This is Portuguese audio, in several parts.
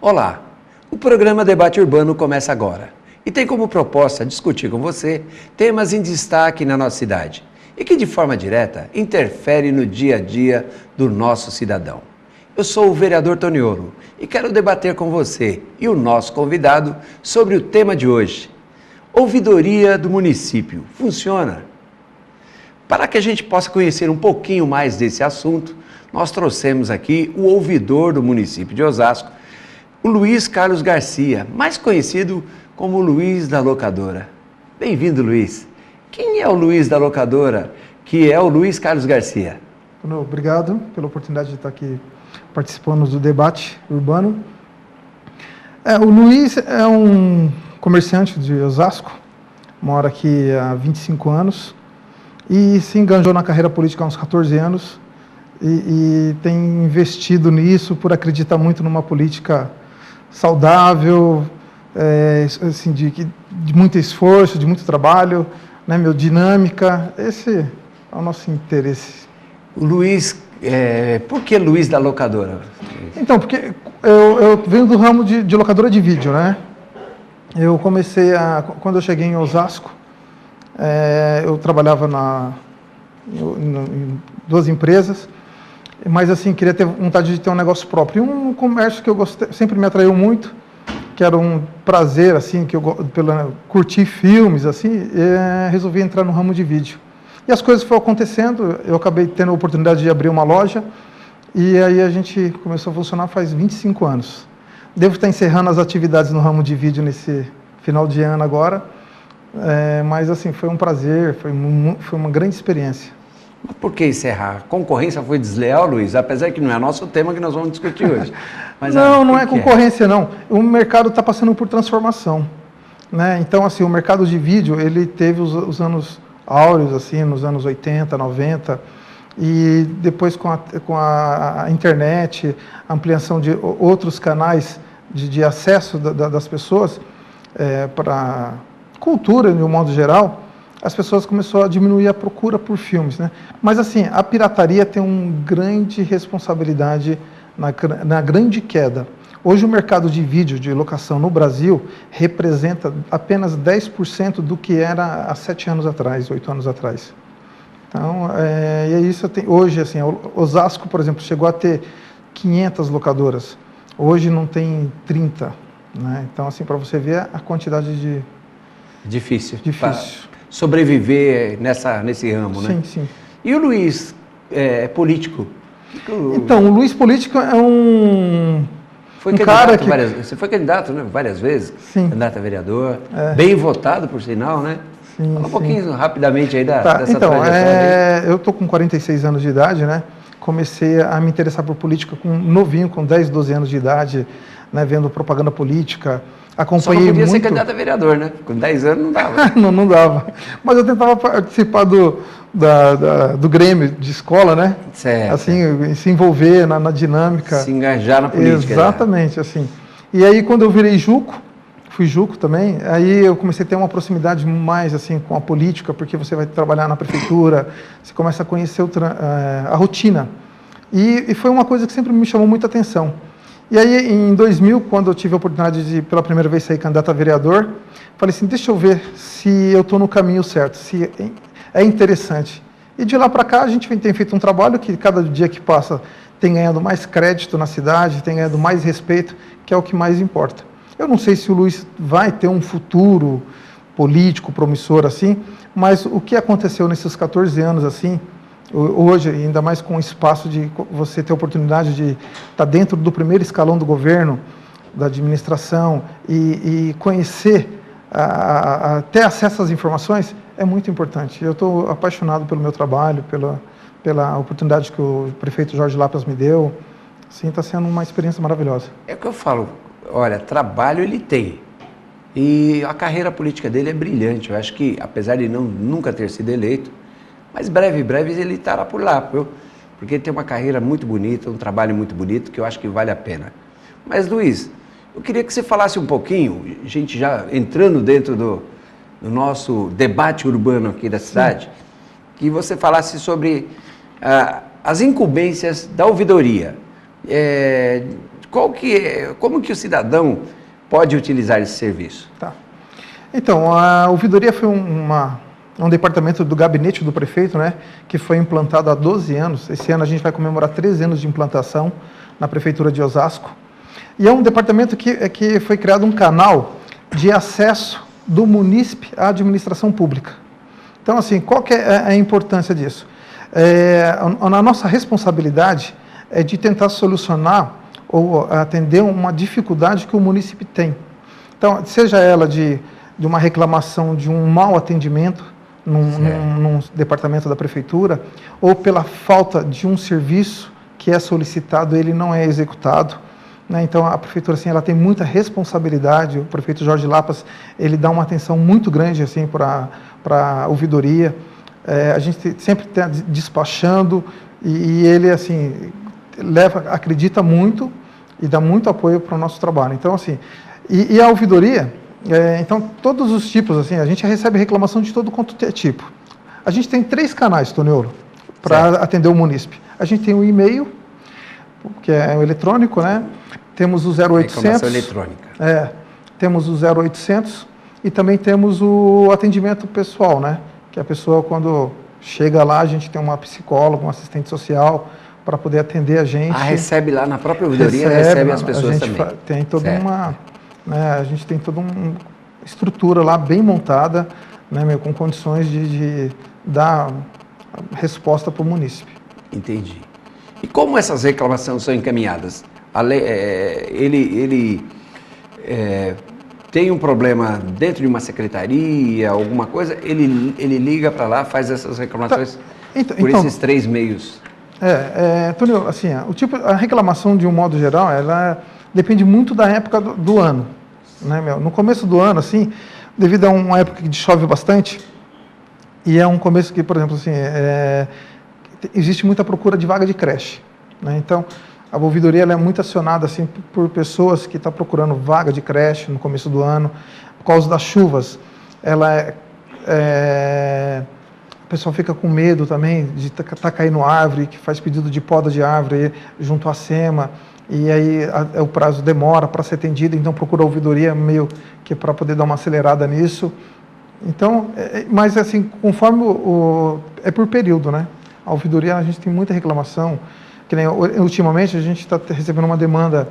Olá, o programa Debate Urbano começa agora e tem como proposta discutir com você temas em destaque na nossa cidade e que de forma direta interfere no dia a dia do nosso cidadão. Eu sou o vereador Toniolo e quero debater com você e o nosso convidado sobre o tema de hoje. Ouvidoria do município funciona? Para que a gente possa conhecer um pouquinho mais desse assunto, nós trouxemos aqui o ouvidor do município de Osasco, o Luiz Carlos Garcia, mais conhecido como Luiz da Locadora. Bem-vindo, Luiz. Quem é o Luiz da Locadora, que é o Luiz Carlos Garcia? Obrigado pela oportunidade de estar aqui participando do debate urbano. O Luiz é um comerciante de Osasco, mora aqui há 25 anos e se enganjou na carreira política há uns 14 anos e tem investido nisso por acreditar muito numa política saudável, assim, de muito esforço, de muito trabalho, né, dinâmica. Esse é o nosso interesse. O Luiz, por que Luiz da Locadora? Então, porque eu venho do ramo de locadora de vídeo, né? Eu comecei quando eu cheguei em Osasco, eu trabalhava em duas empresas, mas assim, queria ter vontade de ter um negócio próprio. E um comércio que eu gostei, sempre me atraiu muito, que era um prazer, assim, que curtir filmes, assim, resolvi entrar no ramo de vídeo. E as coisas foram acontecendo, eu acabei tendo a oportunidade de abrir uma loja, e aí a gente começou a funcionar faz 25 anos. Devo estar encerrando as atividades no ramo de vídeo nesse final de ano agora, mas assim, foi um prazer, foi uma grande experiência. Mas por que encerrar? A concorrência foi desleal, Luiz? Apesar que não é nosso tema que nós vamos discutir hoje. Mas, não é concorrência, não. O mercado está passando por transformação, né? Então, assim, o mercado de vídeo, ele teve os anos áureos, assim, nos anos 80, 90, e depois com a internet, a ampliação de outros canais de acesso das pessoas para cultura, de um modo geral, as pessoas começaram a diminuir a procura por filmes, né? Mas assim, a pirataria tem uma grande responsabilidade na grande queda. Hoje o mercado de vídeo, de locação no Brasil, representa apenas 10% do que era há 7 anos atrás, 8 anos atrás. Então, e é isso. Hoje, assim, Osasco, por exemplo, chegou a ter 500 locadoras. Hoje não tem 30, né? Então, assim, para você ver a quantidade de... Difícil. Sobreviver nesse ramo, né? Sim. E o Luiz é político? Então, o Luiz político é Você foi candidato, né, várias vezes? Sim. Candidato a vereador, bem votado, por sinal, né? Sim, Fala um pouquinho rapidamente aí dessa então, trajetória. Eu estou com 46 anos de idade, né? Comecei a me interessar por política novinho, com 10, 12 anos de idade, né, vendo propaganda política. Acompanhei. Só não podia muito... ser candidato a vereador, né? Com 10 anos não dava. não dava. Mas eu tentava participar do Grêmio de escola, né? Certo. Assim, se envolver na dinâmica. Se engajar na política. Exatamente, né? Assim. E aí, quando eu virei fui Juco também, aí eu comecei a ter uma proximidade mais assim com a política, porque você vai trabalhar na prefeitura, você começa a conhecer a rotina. E foi uma coisa que sempre me chamou muita atenção. E aí, em 2000, quando eu tive a oportunidade de, pela primeira vez, sair candidato a vereador, falei assim, deixa eu ver se eu estou no caminho certo, se é interessante. E de lá para cá, a gente tem feito um trabalho que, cada dia que passa, tem ganhado mais crédito na cidade, tem ganhado mais respeito, que é o que mais importa. Eu não sei se o Luiz vai ter um futuro político promissor assim, mas o que aconteceu nesses 14 anos assim, hoje, ainda mais com o espaço de você ter a oportunidade de estar dentro do primeiro escalão do governo, da administração, e conhecer, ter acesso às informações, é muito importante. Eu estou apaixonado pelo meu trabalho, pela oportunidade que o prefeito Jorge Lapas me deu. Sim, está sendo uma experiência maravilhosa. É o que eu falo, olha, trabalho ele tem. E a carreira política dele é brilhante. Eu acho que, apesar de nunca ter sido eleito, mas breve ele estará por lá, viu? Porque ele tem uma carreira muito bonita, um trabalho muito bonito, que eu acho que vale a pena. Mas, Luiz, eu queria que você falasse um pouquinho, a gente já entrando dentro do nosso debate urbano aqui da cidade, que você falasse sobre as incumbências da ouvidoria. Como que o cidadão pode utilizar esse serviço? Tá. Então, a ouvidoria foi um departamento do gabinete do prefeito, né, que foi implantado há 12 anos. Esse ano a gente vai comemorar 13 anos de implantação na prefeitura de Osasco. E é um departamento que foi criado um canal de acesso do munícipe à administração pública. Então, assim, qual que é a importância disso? A nossa responsabilidade é de tentar solucionar ou atender uma dificuldade que o munícipe tem. Então, seja ela de uma reclamação de um mau atendimento num departamento da prefeitura, ou pela falta de um serviço que é solicitado, ele não é executado. Né? Então, a prefeitura assim, ela tem muita responsabilidade. O prefeito Jorge Lapas, ele dá uma atenção muito grande assim, para a ouvidoria. A gente sempre está despachando e ele assim, acredita muito e dá muito apoio para o nosso trabalho. Então, assim, e a ouvidoria, então, todos os tipos, assim, a gente recebe reclamação de todo quanto é tipo. A gente tem 3 canais, Toniolo, para atender o munícipe. A gente tem o e-mail, que é o eletrônico, né? Temos o 0800. Reclamação eletrônica. Temos o 0800 e também temos o atendimento pessoal, né? Que a pessoa, quando chega lá, a gente tem uma psicóloga, um assistente social, para poder atender a gente. Recebe lá na própria ouvidoria, recebe as pessoas também. Tem toda a gente tem toda uma estrutura lá bem montada, né, com condições de dar resposta para o munícipe. Entendi. E como essas reclamações são encaminhadas? Ele tem um problema dentro de uma secretaria, alguma coisa, ele liga para lá, faz essas reclamações esses 3 meios. Túlio, assim, a reclamação, de um modo geral, ela depende muito da época do ano. Né, no começo do ano, assim, devido a uma época que chove bastante, e é um começo que, por exemplo, assim, existe muita procura de vaga de creche. Né, então, a ouvidoria ela é muito acionada assim, por pessoas que estão procurando vaga de creche no começo do ano. Por causa das chuvas, o pessoal fica com medo também de estar caindo árvore, que faz pedido de poda de árvore junto à SEMA, e aí o prazo demora para ser atendido, então procura a ouvidoria meio que para poder dar uma acelerada nisso. Então, mas assim, conforme é por período, né? A ouvidoria, a gente tem muita reclamação, que nem ultimamente a gente está recebendo uma demanda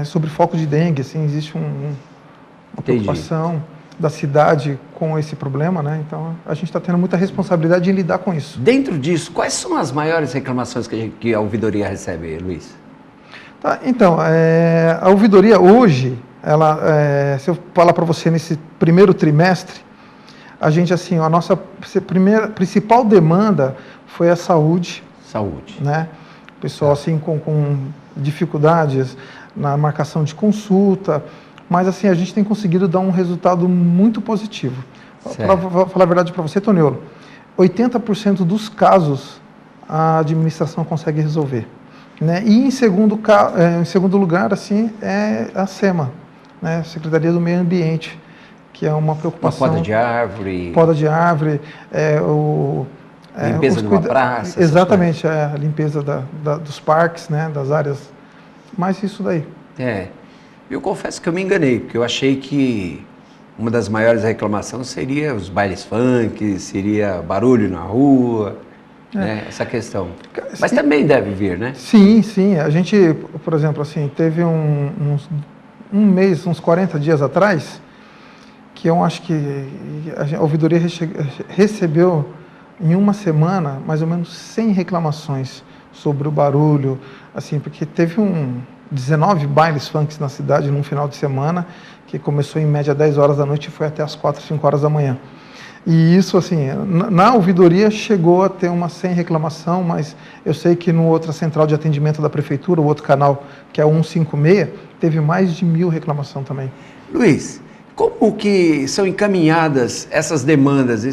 sobre foco de dengue, assim, existe uma preocupação da cidade com esse problema, né? Então, a gente está tendo muita responsabilidade em lidar com isso. Dentro disso, quais são as maiores reclamações que a ouvidoria recebe, Luiz? Tá, então, a ouvidoria hoje, se eu falar para você nesse primeiro trimestre, a gente, assim, a nossa principal demanda foi a saúde. Saúde. Né? O pessoal, assim, com dificuldades na marcação de consulta, mas, assim, a gente tem conseguido dar um resultado muito positivo. Para falar a verdade para você, Toniolo, 80% dos casos a administração consegue resolver. Né? E em segundo lugar, assim, é a SEMA, né? Secretaria do Meio Ambiente, que é uma preocupação. Uma poda de árvore. Poda de árvore, limpeza de uma praça. Exatamente, a limpeza dos parques, né? Das áreas. Mas isso daí. Eu confesso que eu me enganei, porque eu achei que uma das maiores reclamações seria os bailes funk, seria barulho na rua. Né, essa questão. Mas também deve vir, né? Sim. A gente, por exemplo, assim, teve um mês, uns 40 dias atrás, que eu acho que a ouvidoria recebeu em uma semana mais ou menos 100 reclamações sobre o barulho, assim, porque teve 19 bailes funks na cidade num final de semana, que começou em média 10 horas da noite e foi até as 4, 5 horas da manhã. E isso, assim, na ouvidoria chegou a ter uma 100 reclamação, mas eu sei que no outra central de atendimento da prefeitura, o outro canal, que é o 156, teve mais de 1000 reclamações também. Luiz, como que são encaminhadas essas demandas,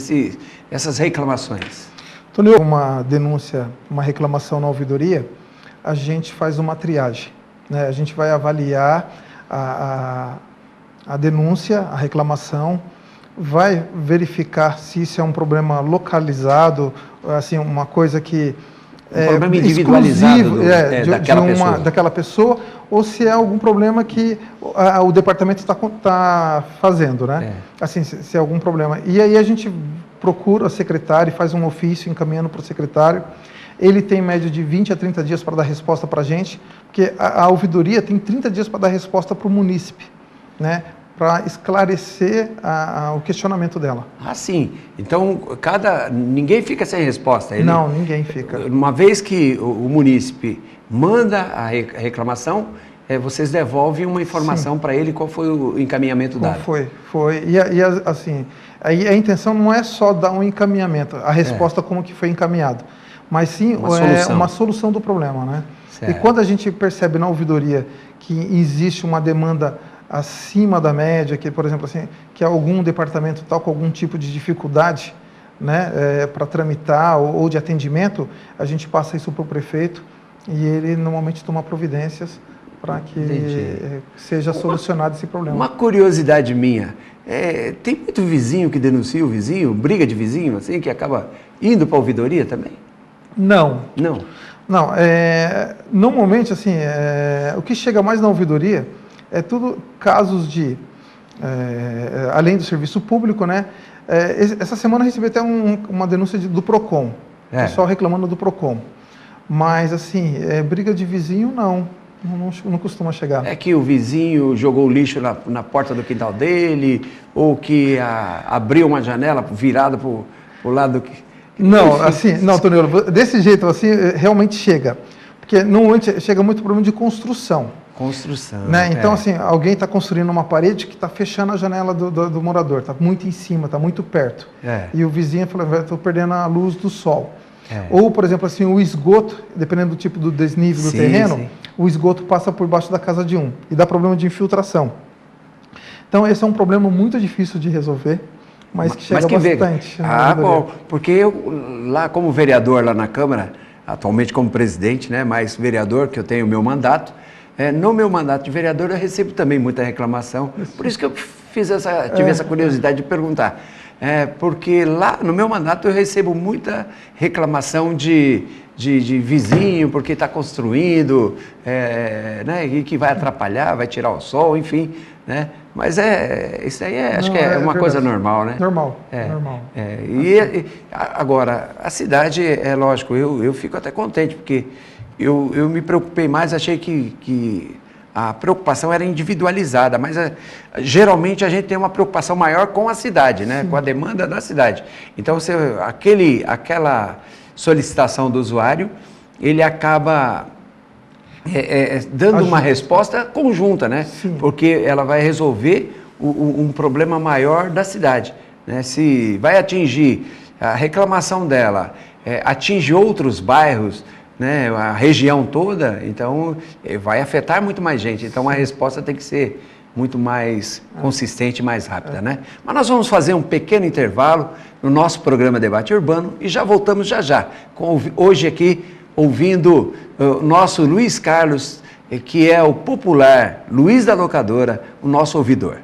essas reclamações? Tony, uma denúncia, uma reclamação na ouvidoria, a gente faz uma triagem, né? A gente vai avaliar a denúncia, a reclamação, vai verificar se isso é um problema localizado, assim, uma coisa que Um problema individualizado daquela pessoa. Daquela pessoa, ou se é algum problema que o departamento está fazendo, né? Assim, se é algum problema. E aí a gente procura a secretária e faz um ofício encaminhando para o secretário. Ele tem média de 20 a 30 dias para dar resposta para a gente, porque a ouvidoria tem 30 dias para dar resposta para o munícipe, né? Para esclarecer o questionamento dela. Ah, sim. Então, ninguém fica sem resposta. Não, ninguém fica. Uma vez que o munícipe manda a reclamação, vocês devolvem uma informação para ele qual foi o encaminhamento dado. Foi. E assim, aí a intenção não é só dar um encaminhamento, a resposta como que foi encaminhado, mas sim uma solução do problema, né? Certo. E quando a gente percebe na ouvidoria que existe uma demanda acima da média, que, por exemplo, assim, que algum departamento está com algum tipo de dificuldade, né, para tramitar ou de atendimento, a gente passa isso para o prefeito e ele normalmente toma providências para que seja solucionado esse problema. Uma curiosidade minha, tem muito vizinho que denuncia o vizinho, briga de vizinho, assim, que acaba indo para a ouvidoria também? Não. Não? Não, normalmente, assim, o que chega mais na ouvidoria é tudo casos de, além do serviço público, né? Essa semana eu recebi até uma denúncia do PROCON, o pessoal reclamando do PROCON. Mas, assim, briga de vizinho, não costuma chegar. É que o vizinho jogou o lixo na porta do quintal dele, ou que abriu uma janela virada para o lado que... Não, assim, não, Tonelo, desse jeito, assim, realmente chega. Porque normalmente chega muito problema de construção. Né? Então, assim, alguém está construindo uma parede que está fechando a janela do morador, está muito em cima, está muito perto. E o vizinho fala, estou perdendo a luz do sol. Ou, por exemplo, assim, o esgoto, dependendo do tipo do desnível do terreno, o esgoto passa por baixo da casa de um e dá problema de infiltração. Então, esse é um problema muito difícil de resolver, mas que chega bastante. Bom, porque eu, lá como vereador lá na Câmara, atualmente como presidente, né, mas vereador, que eu tenho o meu mandato, no meu mandato de vereador eu recebo também muita reclamação, por isso que eu tive essa curiosidade de perguntar. Porque lá no meu mandato eu recebo muita reclamação de vizinho, porque está construindo, né, e que vai atrapalhar, vai tirar o sol, enfim, né? Mas isso aí acho que é uma coisa normal, né? Normal. E agora, a cidade, lógico, eu fico até contente, porque eu me preocupei mais, achei que a preocupação era individualizada, mas geralmente a gente tem uma preocupação maior com a cidade, né? Com a demanda da cidade. Então, aquela solicitação do usuário, ele acaba dando uma resposta conjunta, né? Sim. Porque ela vai resolver um problema maior da cidade, né? Se vai atingir, a reclamação dela atinge outros bairros, né, a região toda, então vai afetar muito mais gente. Então a resposta tem que ser muito mais consistente e mais rápida, né? Mas nós vamos fazer um pequeno intervalo no nosso programa Debate Urbano e já voltamos já. Hoje aqui, ouvindo o nosso Luiz Carlos, que é o popular Luiz da Locadora, o nosso ouvidor.